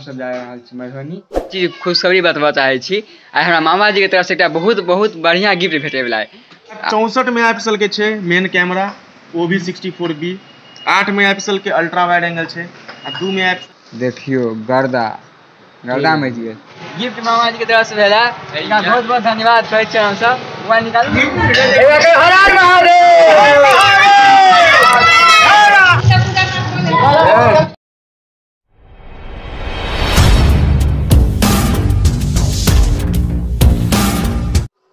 सब जा रहल छी मधुबनी चीज खुशखबरी बतबऽ चाहै छी। आइ हमरा मामाजी के तरफ से एकटा बहुत बढ़िया गिफ्ट भेटे वाला है। 64 मेगापिक्सल के छे मेन कैमरा, वो भी 64B। 8 मेगापिक्सल के अल्ट्रा वाइड एंगल छे आ 2 मेगापिक्सल देखियो गर्दा में जी गिफ्ट मामाजी के तरफ से भेला। इनका बहुत धन्यवाद कहै छी हम सब। मोबाइल निकाल हर महादेव।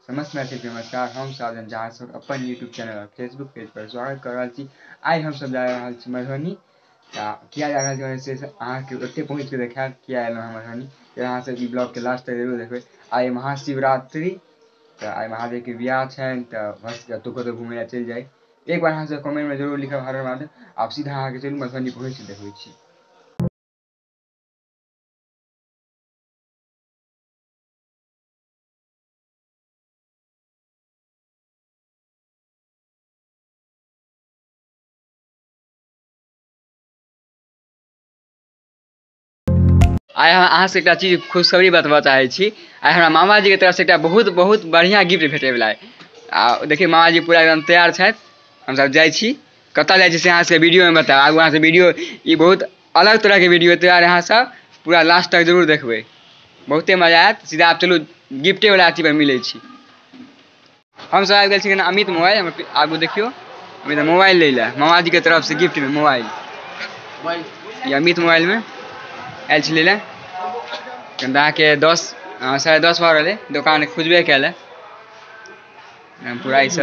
समस्त मैथिल के नमस्कार। हम साजन जहाँ सब अपन यूट्यूब चैनल और फेसबुक पेज पर स्वागत कर रहा छी। आज हम सब जा रहल छी मधुबनी। किया जा रहल छी से अहाँके ओते पहुँच के देखा किया एलहुँ हम मधुबनी। यहाँ से ई ब्लॉग के लास्ट तक जरूर देखबै। आई महाशिवरात्रि तो आई महादेव के बियाह छनि तो बस कतौ घूमे ला चलि जाए। एक बार अहाँ सब कमेंट में जरूर लिखब हर हर महादेव। आप सीधा अहाँके चलू मधुबनी पहुँच के देखबै छी। आइ अहाँ से एक चीज खुशखबरी बतबऽ चाहै छी। आइ हमरा मामाजी के तरफ से एक बहुत बढ़िया गिफ्ट भेटे वाला है। देखिए मामाजी पूरा एकदम तैयार छथि। हम सब जाइ छी। कतऽ जाइ छी से अहाँ सबके वीडियो में बताएब। आगू अहाँ से वीडियो ई बहुत अलग तरह के वीडियो तैयार अहाँ सब पूरा लास्ट तक जरूर देखबै। बहुते मजा आयत। सीधा आप चलू गिफ्टे वाला अथी पर मिलै छी। हम सब आबि गेल छी अमित मोबाइल। आगू देखियो अमित मोबाइल ले ला मामाजी के तरफ से गिफ्ट में मोबाइल। ये अमित मोबाइल में आयल छी लै के 10 भऽ रहलै दुकान खुजबे कैले पूरा से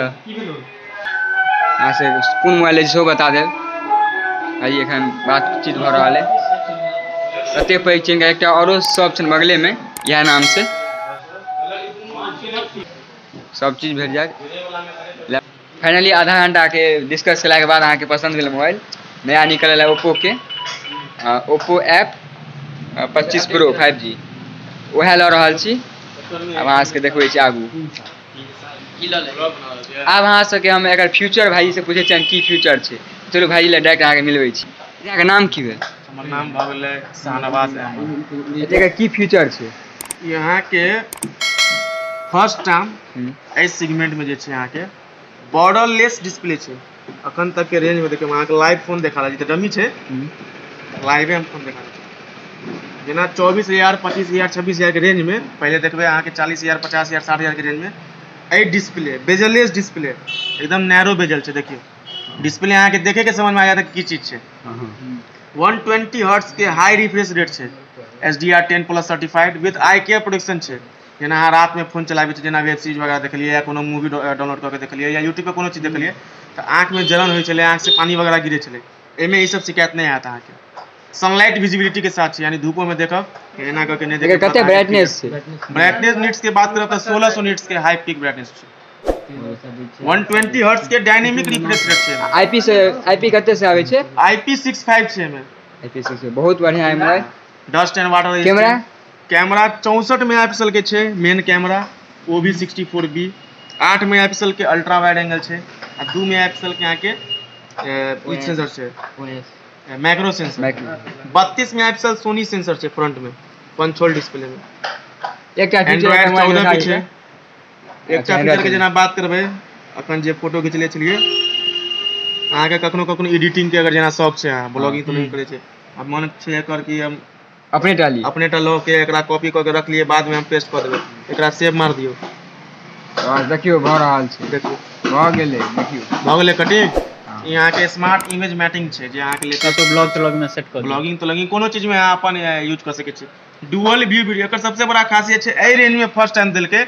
अहाँ से कोन मोबाइल लै सेहो बता देब। भाई एखन बातचीत भऽ रहल है। कते पैघ छै एकटा औरो शॉप छै बगले में इएह नाम से सब चीज भेट जाएत। फाइनली आधा घंटा के डिस्कस कला के बाद अहाँ के पसंद भेल मोबाइल नया निकल है ओप्पो के ओप्पो एफ 25 प्रो 5G वह लऽ रहल छी। अब अहाँ सबके देखबै छी आगू। आब अहाँ सबके हम एकर फ्यूचर भाई से पूछे छियनि की फ्यूचर छै। चलू भाई ले डायरेक्ट अहाँ के मिलबै छी। अहाँके नाम की भेल? हमर नाम भऽ गेलै शाहनवाज अहमद। एकर की फ्यूचर छै? यहाँ के फर्स्ट टाइम एहि सेगमेंट में जे छै यहाँ के बॉर्डरलेस डिस्प्ले छै। अखन तक के रेंज में देखियो अहाँ के लाइव फोन देखा रहल छै। डमी छै लाइवे हम फोन देखा रहल छी। जेना 24,000 25,000 26,000 के रेंज में पहले देखबे अहाँ के 40,000 50,000 60,000 के रेंज में ए डिस्प्ले बेजलेस डिस्प्ले एकदम नैरो बेजल छै। देखियो डिस्प्ले अहाँ के देखे के समझ में आ जाता की चीज छै। 120 हर्ट्ज के हाई रिफ्रेश रेट छै। HDR10+ certified with I care protection छै। जेना अहाँ रात में फोन चलाबे छी जेना वेब सीरीज वगैरह देखलिए या कोनो मूवी डाउनलोड करके देखलिए या यूट्यूब पे कोनो चीज देखलिए तो आँख में जलन हो चले आँख से पानी वगैरह गिरे चले एमे ये सब शिकायत नहीं आता अहाँ के। सनलाइट विजिबिलिटी के साथ यानी धूपों में देखब एना करके नहीं देखब। कते ब्राइटनेस छै? ब्राइटनेस निट्स के बात करब तो 1600 निट्स के हाई पीक ब्राइटनेस छै। 120 हर्ट्ज के डायनेमिक रिफ्रेश रेट छै। आईपी कते से आवे छै? IP65 छै में। IP6 बहुत बढ़िया है mobile. Dust and water camera 64 megapixel के छै मेन कैमरा, वो भी 64B। 8 मेगापिक्सल के अल्ट्रा वाइड एंगल छै आ 2 मेगापिक्सल के यहाँ के सेंसर छै macro sensor. 32 megapixel Soni sensor छै फ्रंट में पंच होल डिस्प्ले में। एकटा एंड्रॉइड 14 भी छै। एकटा फीचर के जेना बात करबे अखन जे फोटो खिचले छलिए अहाँ के कखनो एडिटिंग के अगर जेना शौक छै अहाँ ब्लॉगिंग तो नहीं करे छै अब मन छै एकर कि हम अपने टा लो के एकरा कॉपी क के रख लिए बाद में हम पेस्ट कर देबै एकरा सेव मार दियो। और देखियो भ रहल छै। देखियो भ गेलै देखियो भ गेलै कटिंग। यहाँ के स्मार्ट इमेज मैटिंग छै जे अहाँ के लेटेस्ट तो ब्लॉग में सेट कर ब्लॉगिंग तो लगी कोनो चीज में अहाँ अपन यूज कर सके छी। डुअल व्यू वीडियो एकर सबसे बड़ा खासियत छै ए रेंज में फर्स्ट टाइम देलके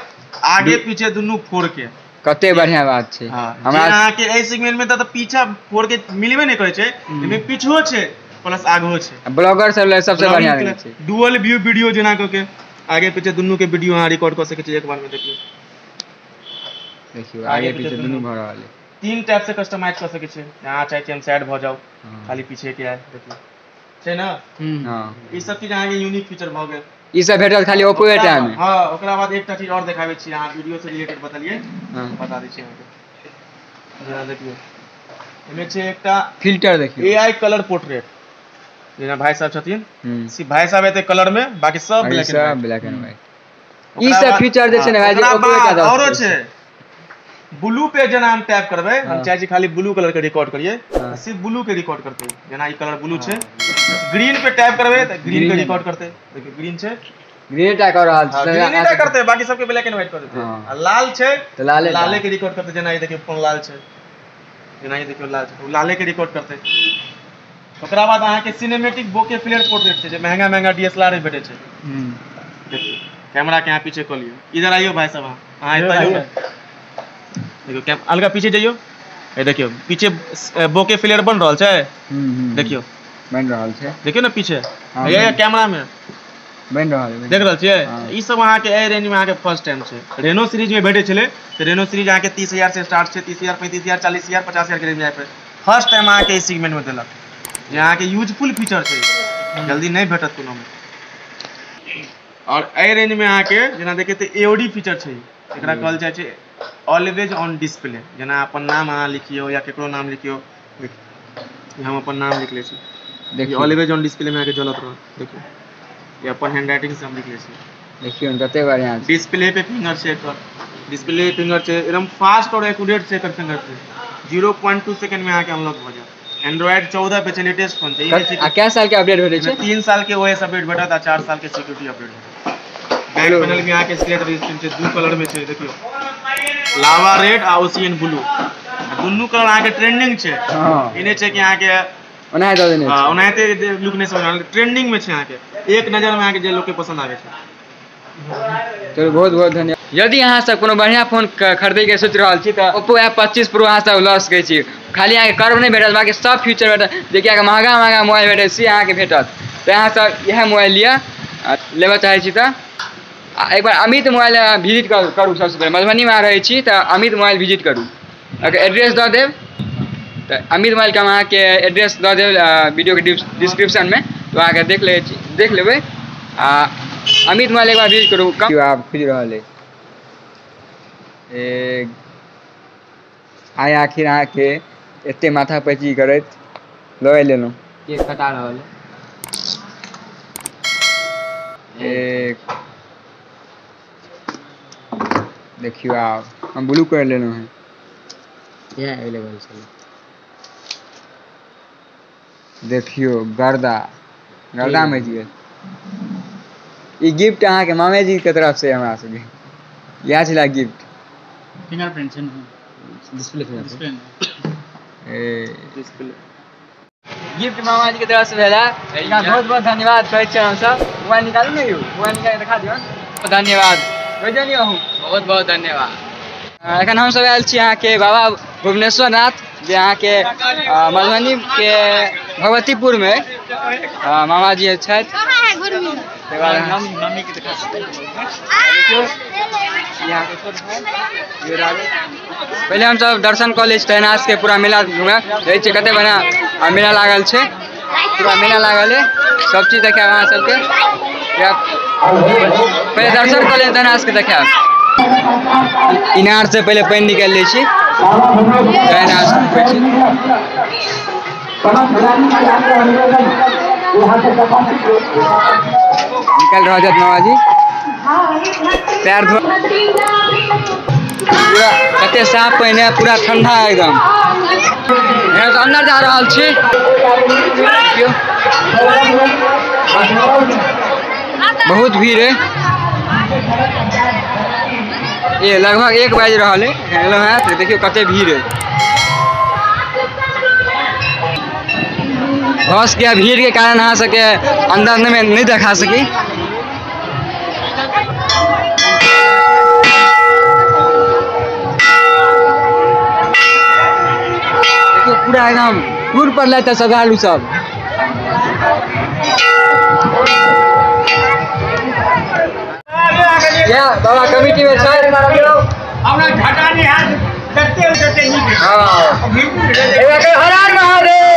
आगे पीछे दुनू 4K। कते बढ़िया बात छै। हमरा अहाँ के ए सेगमेंट में त पीछा 4K मिलबे नहीं करे छै एमे पीछो छै प्लस आगो छै। ब्लॉगर सब ले सबसे बढ़िया छै डुअल व्यू वीडियो जेना के आगे पीछे दुनू के वीडियो अहाँ रिकॉर्ड कर सके छी एक बार में। देखियो आगे पीछे दुनू भ रहल है। 3 टैब से कस्टमाइज कर सके छी। यहाँ चाहे हम साइड भ जाओ खाली पीछे के है देखियो छै ना। हां ई सब चीज अहाँ के यूनिक फीचर भ गेल। ई सब भेटल खाली ओप्पो ए टाइम में। हां ओकरा बाद एकटा चीज और देखाबै छी अहाँ वीडियो से रिलेटेड बतलिए बता दै छी अहाँ के। जरा देखियो एमे छै एकटा फिल्टर देखियो AI कलर पोर्ट्रेट जेना भाई साहब छथिन सिर्फ भाई साहब एते कलर में, बाकी सब ब्लैक एंड व्हाइट। ई सब फीचर जे छै ने भाई जी औरो छै ब्लू पे जेना हम टैप करबै, हम चाहे छी खाली ब्लू कलर के रिकॉर्ड करिए, सिर्फ ब्लू के रिकॉर्ड करते। जेना ई कलर ब्लू छै, ग्रीन पे टैप करबै त ग्रीन के रिकॉर्ड करते। देखिए ग्रीन छै, ग्रीन टा कर रहल छै, ग्रीन टा करते, बाकी सबके ब्लैक एंड व्हाइट कर देते। आ लाल छै त लाले के रिकॉर्ड करते। जेना ई देखिए फोन लाल छै, जेना ई देखियो लाल छै तो लाले के रिकॉर्ड करते। ओकरा बाद अहाँ के सिनेमैटिक बोके फ्लेयर पोर्ट्रेट छै, जे महंगा महंगा डीएसएलआर में भेटे छै। देखिए कैमरा के यहाँ पीछे खोलियो, इधर आइयो भाई साहब, हां इधर आइयो, देखियो कैम अलगा पीछे जाइयो, ए देखियो पीछे बोके फ्लेयर बन रहल छै। देखियो बन रहल छै, देखियो ना पीछे, ये कैमरा में बन रहल है, देख रहल छियै। ई सब अहाँ के ए रेंज में अहाँ के फर्स्ट टाइम छै। रेनो सीरीज में भेटे छले, तो रेनो सीरीज अहाँ के 30,000 से स्टार्ट छै, 30,000, 35,000, 40,000, 50,000 के रेंज में आबे। फर्स्ट टाइम अहाँ के इस सेगमेंट में देलक, जे अहाँ के यूजफुल फीचर छै, जल्दी नहीं भेटत कोनो में। और ए रेंज में अहाँ के जेना देखे त एओडी फीचर छै, एकरा कहल जाय छै ऑलवेज ऑन डिस्प्ले। जेना अपन नाम अहाँ लिखियो या केकरो नाम लिखियो, हम अपन नाम लिख ले छी, देखिए ऑलवेज ऑन डिस्प्ले में आके जलत रह। देखियो ये अपन हैंडराइटिंग से हम लिख ले छी, देखियो कते बढ़िया छै। डिस्प्ले पे फिंगर छै एकर, डिस्प्ले फिंगर छै, एकदम फास्ट और एक्यूरेट छै एकर फिंगरप्रिंट। 0.2 सेकंड में आके अनलॉक हो जाए। एंड्रॉइड 14 पे छै, लेटेस्ट फोन छै। ई छै क्या साल के अपडेट भेटे छै? 3 साल के ओएस अपडेट भेटत आ 4 साल के सिक्योरिटी अपडेट भेटत। बैक पैनल में आके स्क्रीन रेजिस्टेंस छै, दू कलर में छै। देखियो लावा रेड आ ओशियन ब्लू, दुनू कलर अहाँ के ट्रेंडिंग छै। इने छै कि अहाँ के ओनाहे द देने छै, ओनाहे लुक नै समझ ट्रेंडिंग में छै। अहाँ के एक नजर में अहाँ के जे लोग के पसंद आवे छै। चलो बहुत बहुत धन्यवाद। यदि अहाँ सब कोनो बढ़िया फोन खरीदे के सोच रहल छी त Oppo F25 Pro अहाँ सब लऽ सकै छी। खाली अहाँ के कर्व नहीं भेटत, बाकी सब फीचर भेटत। जे कि अहाँ के महंगा महंगा मोबाइल भेटै से अहाँ के भेटत। त अहाँ सब यह मोबाइल लिअ, लेबऽ चाहै छी त एक बार अमित मोबाइल विजिट करू। सबसे पहले मधुबनी में रहै छी त अमित मोबाइल विजिट करू। अगर एड्रेस दऽ देब त अमित मोबाइल के हम अहाँ के एड्रेस दऽ देब वीडियो के डिस्क्रिप्शन में, तो अहाँ के देख लेबै। अमित मोबाइल एक बार विजिट करू। कम आप खुज रहल है आइ आखिर अहाँ के एते माथा पैची करैत लऽ लेलहुँ। केक कटा रहल है, देखियो आप हम ब्लू कर लेलहुँ हैं, यह अवेलेबल छै। देखियो गर्दा में जी ई गिफ्ट अहाँ के मामे जी के तरफ से हमरा सबके इएह छलै गिफ्ट। फिंगरप्रिंट छै ना, डिस्प्ले गिफ्ट मामा जी के तरफ से भेला। इनका बहुत बहुत धन्यवाद कहै छी हम सब। मोबाइल निकालू ने यौ, मोबाइल निकाल के दिखा दियौ। धन्यवाद भेजलिए अहूँ, बहुत बहुत धन्यवाद। एखन हम सब आयल छी अहाँ के बाबा भुवनेश्वर नाथ, जे अहाँ के मधुबनी के भगवतीपुर में मामा जी छथि। पहले हम सब दर्शन कॉलेज तहनास के पूरा मेला घूमे रहे छी, कते बढ़िया मेला लागल छै, पूरा मेला लागल है, सब चीज देखाब अहाँ सबके। पहले दर्शन कॉलेज तहनास के देखाब। इनार से पहले पानी निकाल लै छी, निकल रहा है मामा जी। पैर धो पूरा कते साफ पानी है, पूरा ठंडा है एकदम। अंदर जा रहा छी, बहुत भीड़ है। ये लगभग 1 बज रहा है, तो देखियो कते भीड़ है। बस के भीड़ के कारण अहाँ सबके अंदर में नहीं देखा सकी। देखियो पूरा एकदम टूर पर लेते श्रद्धालु सब। या बाबा कमिटी में छै हमरा घाटा नहीं है, जते नहीं। हां हर हर महादेव,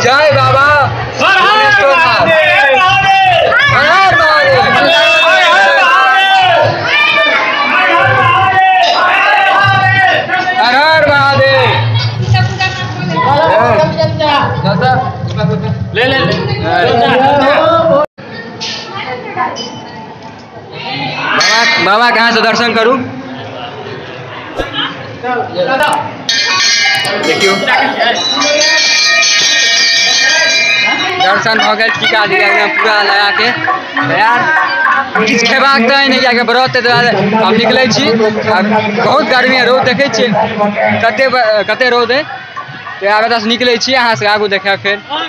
जय बाबा भुवनेश्वर नाथ, हर हर महादेव। बाबा के यहाँ से दर्शन करू। देखियो दर्शन हो गए, टीका दिया एकदम पूरा लगा के। यार किछु खेबाक तो नहीं किया व्रत हम निकले छी। बहुत गर्मी है, रौद देखे छी कते रौद है। तो आब एतऽ से निकले छी, अहाँ से आगू देखा फिर।